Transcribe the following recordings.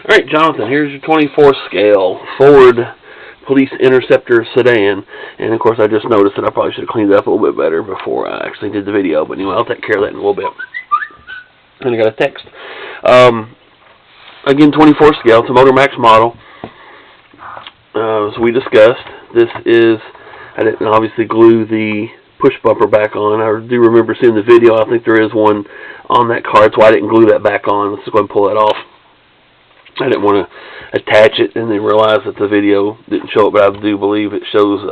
Alright, Jonathan, here's your 24 scale Ford Police Interceptor Sedan. And of course I just noticed that I probably should have cleaned it up a little bit better before I actually did the video. But anyway, I'll take care of that in a little bit. And I got a text. Again, 24 scale. It's a Motormax model. As we discussed, this is, I didn't obviously glue the push bumper back on. I do remember seeing the video. I think there is one on that car. That's why I didn't glue that back on. Let's just go ahead and pull that off. I didn't want to attach it and then realize that the video didn't show it, but I do believe it shows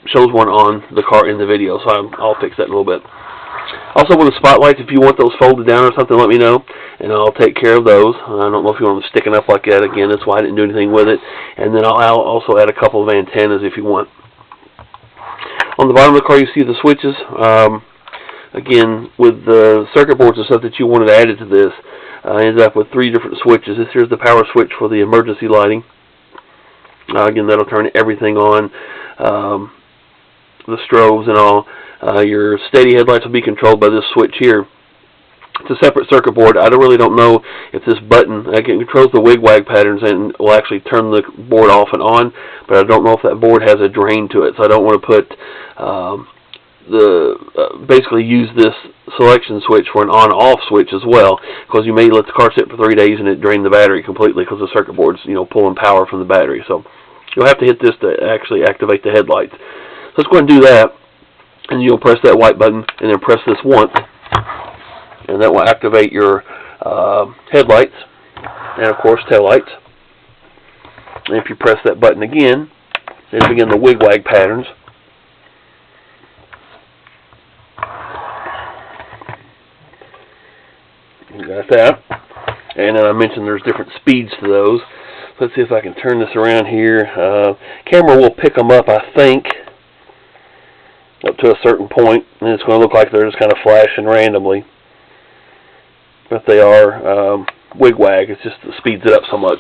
shows one on the car in the video, so I'll fix that in a little bit. Also, with the spotlights, if you want those folded down or something, let me know, and I'll take care of those. I don't know if you want them sticking up like that. Again, that's why I didn't do anything with it. And then I'll also add a couple of antennas if you want. On the bottom of the car, you see the switches. Again, with the circuit boards and stuff that you wanted added to this, I ended up with 3 different switches. This here's the power switch for the emergency lighting. Again, that'll turn everything on, the strobes and all. Your steady headlights will be controlled by this switch here. It's a separate circuit board. I really don't know if this button controls the wig-wag patterns and will actually turn the board off and on, but I don't know if that board has a drain to it, so I don't want to put basically use this selection switch for an on-off switch as well, because you may let the car sit for 3 days and it drain the battery completely because the circuit board's pulling power from the battery. So you'll have to hit this to actually activate the headlights. So let's go ahead and do that, and you'll press that white button and then press this once, and that will activate your headlights and of course taillights. And if you press that button again, then begin the wig-wag patterns. You got that. And then I mentioned there's different speeds to those. Let's see if I can turn this around here. Camera will pick them up, I think, up to a certain point, and it's going to look like they're just kind of flashing randomly. But they are wig-wag. It's just it speeds it up so much.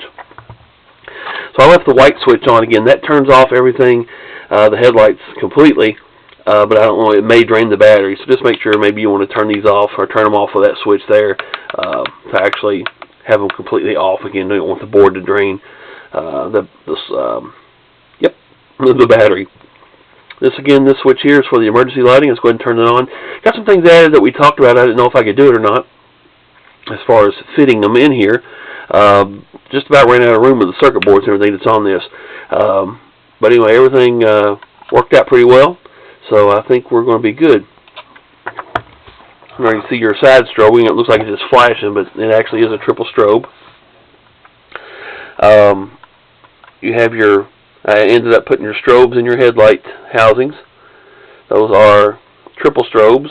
So I left the white switch on again. That turns off everything, the headlights completely. But I don't know, it may drain the battery, so just make sure maybe you want to turn these off or turn them off with that switch there to actually have them completely off again. You don't want the board to drain the battery. This switch here is for the emergency lighting. Let's go ahead and turn it on. Got some things added that we talked about. I didn't know if I could do it or not as far as fitting them in here. Just about ran out of room with the circuit boards and everything that's on this. But anyway, everything worked out pretty well. So I think we're going to be good. Now you see your side strobe. It looks like it's just flashing, but it actually is a triple strobe. You have your, I ended up putting your strobes in your headlight housings. Those are triple strobes.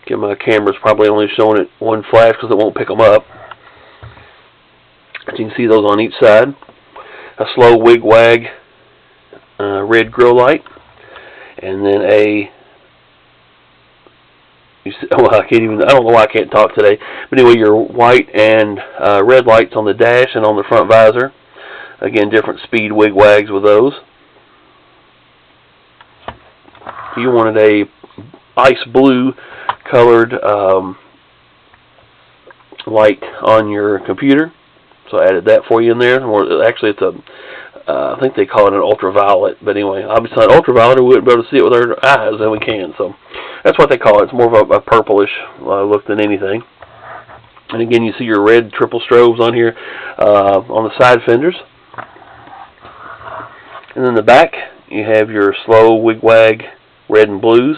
Again, my camera's probably only showing it one flash because it won't pick them up. As you can see, those on each side. A slow wig-wag red grille light. And then I don't know why I can't talk today. But anyway, your white and red lights on the dash and on the front visor. Again, different speed wig-wags with those. You wanted a ice blue colored light on your computer. So I added that for you in there. Or actually, it's a I think they call it an ultraviolet, but anyway, obviously not ultraviolet, we wouldn't be able to see it with our eyes, and we can, so that's what they call it. It's more of a purplish look than anything. And again, you see your red triple strobes on here on the side fenders. And then the back, you have your slow wig-wag red and blues.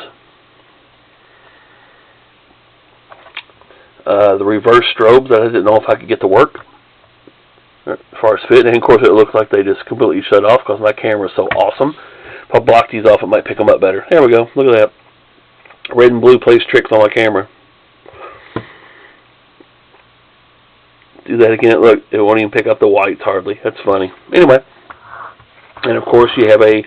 The reverse strobes that I didn't know if I could get to work as far as fit, and of course it looks like they just completely shut off because my camera is so awesome. If I block these off, it might pick them up better. There we go. Look at that. Red and blue plays tricks on my camera. Do that again. Look, it won't even pick up the whites hardly. That's funny. Anyway, and of course you have a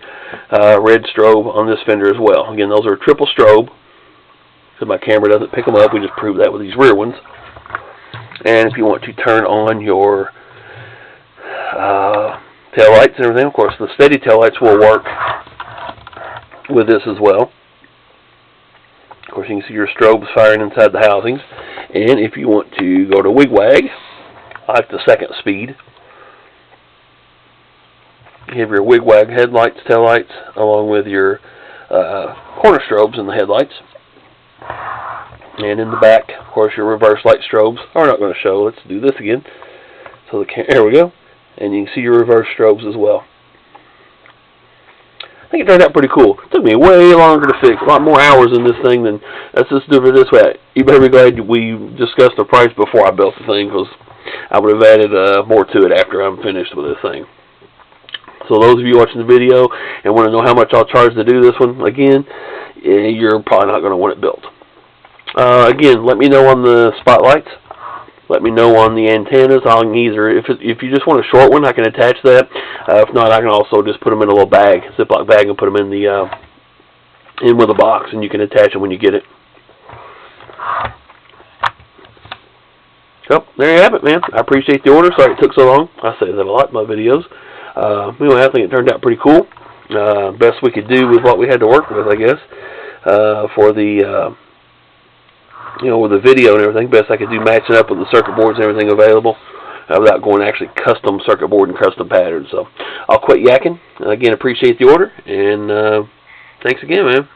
red strobe on this fender as well. Again, those are triple strobe. So my camera doesn't pick them up. We just proved that with these rear ones. And if you want to turn on your tail lights and everything, of course the steady tail lights will work with this as well. Of course you can see your strobes firing inside the housings. And if you want to go to wigwag, I like the second speed. You have your wigwag headlights, taillights, along with your corner strobes in the headlights. And in the back, of course, your reverse light strobes are not going to show. Let's do this again. So there we go. And you can see your reverse strobes as well. I think it turned out pretty cool. It took me way longer to fix, a lot more hours in this thing than, let's just do it this way. You better be glad we discussed the price before I built the thing, because I would have added more to it after I'm finished with this thing. So those of you watching the video and want to know how much I'll charge to do this one, again, you're probably not going to want it built. Again, let me know on the spotlights. Let me know on the antennas. I can either, if you just want a short one, I can attach that. If not, I can also just put them in a little bag, Ziploc bag, and put them in the in with a box, and you can attach them when you get it. So there you have it, man. I appreciate the order. Sorry it took so long. I say that a lot in my videos. Anyway, I think it turned out pretty cool. Best we could do with what we had to work with, I guess, for the with the video and everything. Best I could do matching up with the circuit boards and everything available without going to actually custom circuit board and custom patterns. So I'll quit yakking. Again, appreciate the order, and thanks again, man.